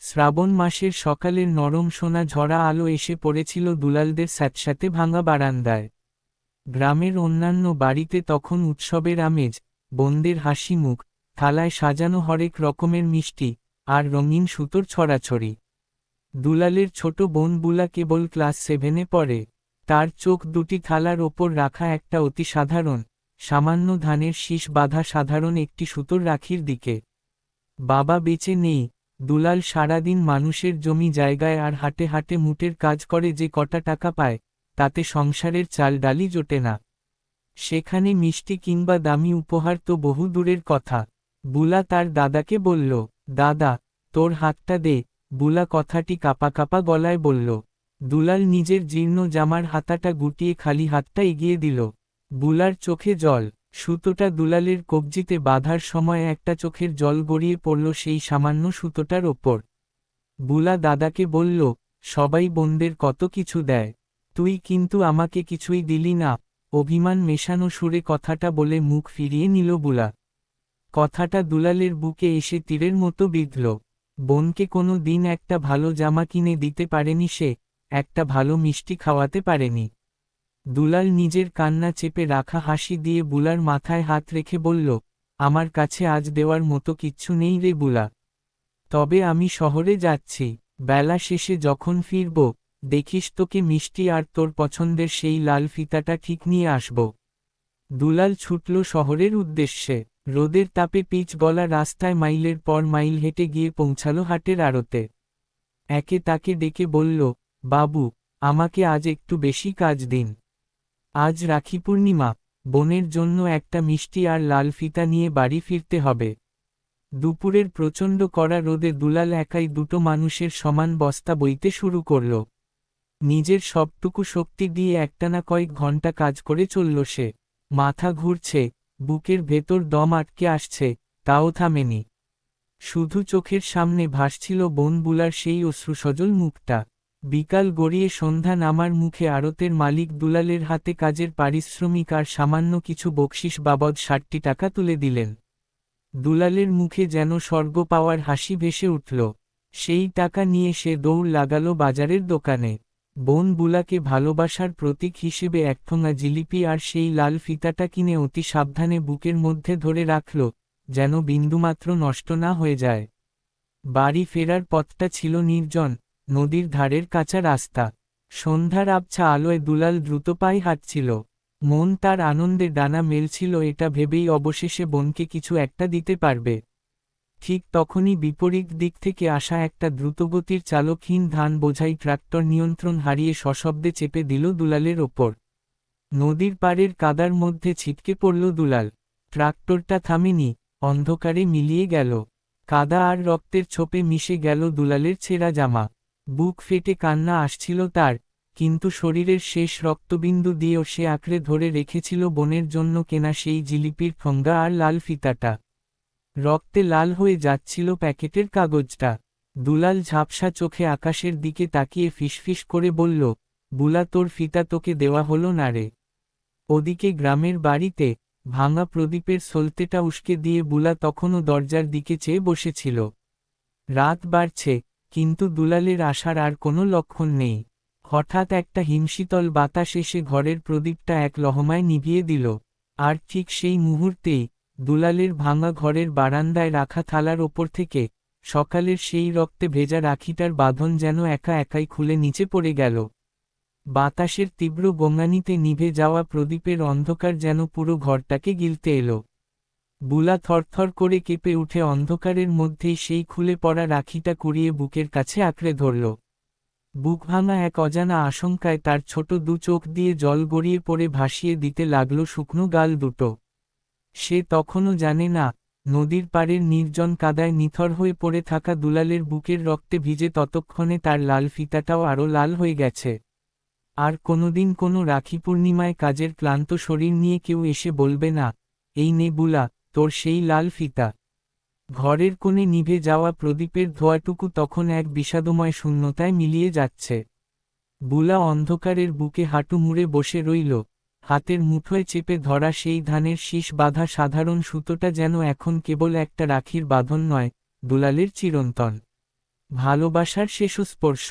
শ্রাবণ মাসের সকালের নরম সোনা ঝরা আলো এসে পড়েছিল দুলালদের স্যাঁতস্যাঁতে ভাঙা বারান্দায়। গ্রামের অন্যান্য বাড়িতে তখন উৎসবের আমেজ, বোনদের হাসি মুখ, থালায় সাজানো হরেক রকমের মিষ্টি, আর রঙিন সুতোর ছড়াছড়ি। দুলালের ছোট বোন বুলা কেবল ক্লাস 7-এ পড়ে। তার চোখ দুটি থালার ওপর রাখা একটা অতি সাধারণ, সামান্য ধানের শীষ বাঁধা সাধারণ একটি সুতোর রাখির দিকে। বাবা বেঁচে নেই। দুলাল সারাদিন মানুষের জমি জায়গায় আর হাটে হাটে মুটের কাজ করে যে কটা টাকা পায়, তাতে সংসারের চাল ডালই জোটে না। সেখানে মিষ্টি কিংবা দামি উপহার তো বহু দূরের কথা। বুলা তার দাদাকে বলল, দাদা, তোর হাতটা দে। বুলা কথাটি কাঁপা কাঁপা গলায় বলল। দুলাল নিজের জীর্ণ জামার হাতাটা গুটিয়ে খালি হাতটা এগিয়ে দিল। বুলার চোখে জল। সুতোটা দুলালের কবজিতে বাঁধার সময় একটা চোখের জল গড়িয়ে পড়ল সেই সামান্য সুতোটার ওপর। বুলা দাদাকে বলল, সবাই বোনদের কত কিছু দেয়, তুই কিন্তু আমাকে কিছুই দিলি না। অভিমান মেশানো সুরে কথাটা বলে মুখ ফিরিয়ে নিল বুলা। কথাটা দুলালের বুকে এসে তীরের মতো বিঁধল। বোনকে কোনো দিন একটা ভালো জামা কিনে দিতে পারেনি সে, একটা ভালো মিষ্টি খাওয়াতে পারেনি। দুলাল নিজের কান্না চেপে রাখা হাসি দিয়ে বুলার মাথায় হাত রেখে বলল, আমার কাছে আজ দেওয়ার মতো কিচ্ছু নেই রে বুলা। তবে আমি শহরে যাচ্ছি, বেলা শেষে যখন ফিরব, দেখিস তোকে মিষ্টি আর তোর পছন্দের সেই লাল ফিতাটা ঠিক নিয়ে আসব। দুলাল ছুটল শহরের উদ্দেশ্যে। রোদের তাপে পিচ গলা রাস্তায় মাইলের পর মাইল হেঁটে গিয়ে পৌঁছালো হাটের আড়তে। একে তাকে ডেকে বলল, বাবু, আমাকে আজ একটু বেশি কাজ দিন। আজ রাখি পূর্ণিমা, বোনের জন্য একটা মিষ্টি আর লাল ফিতা নিয়ে বাড়ি ফিরতে হবে। দুপুরের প্রচণ্ড কড়া রোদে দুলাল একাই দুটো মানুষের সমান বস্তা বইতে শুরু করল। নিজের সবটুকু শক্তি দিয়ে একটানা কয়েক ঘন্টা কাজ করে চলল সে। মাথা ঘুরছে, বুকের ভেতর দম আটকে আসছে, তাও থামেনি। শুধু চোখের সামনে ভাসছিল বোন বুলার সেই অশ্রুসজল মুখটা। বিকাল গড়িয়ে সন্ধ্যা নামার মুখে আড়তের মালিক দুলালের হাতে কাজের পারিশ্রমিক আর সামান্য কিছু বকশিস বাবদ 60 টাকা তুলে দিলেন। দুলালের মুখে যেন স্বর্গ পাওয়ার হাসি ভেসে উঠল। সেই টাকা নিয়ে সে দৌড় লাগালো বাজারের দোকানে। বোন বুলাকে ভালোবাসার প্রতীক হিসেবে একঠোঙা জিলিপি আর সেই লাল ফিতাটা কিনে অতি সাবধানে বুকের মধ্যে ধরে রাখল, যেন বিন্দুমাত্র নষ্ট না হয়ে যায়। বাড়ি ফেরার পথটা ছিল নির্জন, নদীর ধারের কাঁচা রাস্তা। সন্ধ্যার আবছা আলোয় দুলাল দ্রুত পায়ে হাঁটছিল। মন তার আনন্দে ডানা মেলছিল এটা ভেবেই অবশেষে বোনকে কিছু একটা দিতে পারবে। ঠিক তখনই বিপরীত দিক থেকে আসা একটা দ্রুতগতির চালকহীন ধান বোঝাই ট্রাক্টর নিয়ন্ত্রণ হারিয়ে সশব্দে চেপে দিল দুলালের ওপর। নদীর পাড়ের কাদার মধ্যে ছিটকে পড়ল দুলাল। ট্রাক্টরটা থামেনি, অন্ধকারে মিলিয়ে গেল। কাদা আর রক্তের ছোপে মিশে গেল দুলালের ছেঁড়া জামা। বুক ফেটে কান্না আসছিল তার, কিন্তু শরীরের শেষ রক্তবিন্দু দিয়েও সে আঁকড়ে ধরে রেখেছিল বোনের জন্য কেনা সেই জিলিপির ঠোঙ্গা আর লাল ফিতাটা। রক্তে লাল হয়ে যাচ্ছিল প্যাকেটের কাগজটা। দুলাল ঝাপসা চোখে আকাশের দিকে তাকিয়ে ফিসফিস করে বলল, বুলা, তোর ফিতা তোকে দেওয়া হলো না রে। ওদিকে গ্রামের বাড়িতে ভাঙা প্রদীপের সলতেটা উস্কে দিয়ে বুলা তখনও দরজার দিকে চেয়ে বসেছিল। রাত বাড়ছে, কিন্তু দুলালের আসার আর কোনো লক্ষণ নেই। হঠাৎ একটা হিমশীতল বাতাস এসে ঘরের প্রদীপটা এক লহমায় নিভিয়ে দিল। আর ঠিক সেই মুহূর্তেই দুলালের ভাঙা ঘরের বারান্দায় রাখা থালার ওপর থেকে সকালের সেই রক্তে ভেজা রাখিটার বাঁধন যেন একা একাই খুলে নিচে পড়ে গেল। বাতাসের তীব্র গোঙানিতে নিভে যাওয়া প্রদীপের অন্ধকার যেন পুরো ঘরটাকে গিলতে এলো। বুলা থরথর করে কেঁপে উঠে অন্ধকারের মধ্যেই সেই খুলে পড়া রাখিটা কুড়িয়ে বুকের কাছে আঁকড়ে ধরল। বুক ভাঙা এক অজানা আশঙ্কায় তার ছোট দু চোখ দিয়ে জল গড়িয়ে পড়ে ভাসিয়ে দিতে লাগল শুকনো গাল দুটো। সে তখনও জানে না, নদীর পাড়ের নির্জন কাদায় নিথর হয়ে পড়ে থাকা দুলালের বুকের রক্তে ভিজে ততক্ষণে তার লাল ফিতাটাও আরও লাল হয়ে গেছে। আর কোনোদিন কোনো রাখি পূর্ণিমায় কাজের ক্লান্ত শরীর নিয়ে কেউ এসে বলবে না, এই নে বুলা, তোর সেই লাল ফিতা। ঘরের কোণে নিভে যাওয়া প্রদীপের ধোঁয়াটুকু তখন এক বিষাদময় শূন্যতায় মিলিয়ে যাচ্ছে। বুলা অন্ধকারের বুকে হাঁটু মুড়ে বসে রইল। হাতের মুঠোয় চেপে ধরা সেই ধানের শীষ বাঁধা সাধারণ সুতোটা যেন এখন কেবল একটা রাখির বাঁধন নয়, দুলালের চিরন্তন ভালোবাসার শেষ স্পর্শ।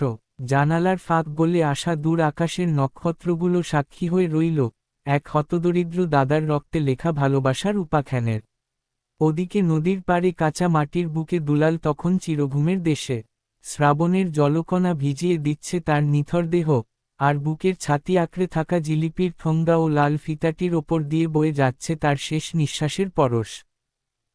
জানালার ফাঁক গলে আসা দূর আকাশের নক্ষত্রগুলো সাক্ষী হয়ে রইল এক হতদরিদ্র দাদার রক্তে লেখা ভালোবাসার উপাখ্যানের। ওদিকে নদীর পাড়ে কাঁচা মাটির বুকে দুলাল তখন চিরঘুমের দেশে। শ্রাবণের জলকণা ভিজিয়ে দিচ্ছে তার নিথর দেহ, আর বুকের ছাতি আঁকড়ে থাকা জিলিপির ঠোঙ্গা ও লাল ফিতাটির ওপর দিয়ে বয়ে যাচ্ছে তার শেষ নিঃশ্বাসের পরশ।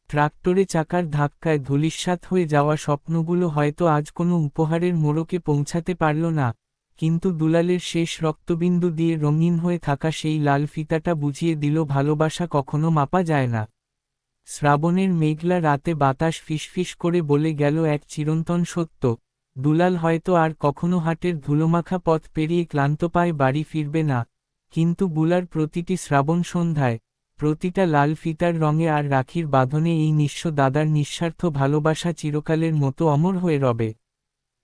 ট্রাক্টরে চাকার ধাক্কায় ধূলিসাৎ হয়ে যাওয়া স্বপ্নগুলো হয়তো আজ কোনো উপহারের মোড়কে পৌঁছাতে পারল না, কিন্তু দুলালের শেষ রক্তবিন্দু দিয়ে রঙিন হয়ে থাকা সেই লাল ফিতাটা বুঝিয়ে দিল ভালোবাসা কখনো মাপা যায় না। শ্রাবণের মেঘলা রাতে বাতাস ফিসফিস করে বলে গেল এক চিরন্তন সত্য, দুলাল হয়তো আর কখনো হাটের ধুলোমাখা পথ পেরিয়ে ক্লান্ত পায়ে বাড়ি ফিরবে না, কিন্তু বুলার প্রতিটি শ্রাবণ সন্ধ্যায়, প্রতিটা লাল ফিতার রঙে আর রাখির বাঁধনে এই নিঃস্ব দাদার নিঃস্বার্থ ভালোবাসা চিরকালের মতো অমর হয়ে রবে।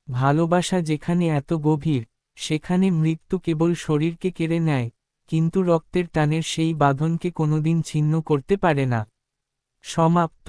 ভালোবাসা যেখানে এত গভীর, সেখানে মৃত্যু কেবল শরীরকে কেড়ে নেয়, কিন্তু রক্তের টানের সেই বাঁধনকে কোনোদিন ছিন্ন করতে পারে না। সমাপ্ত।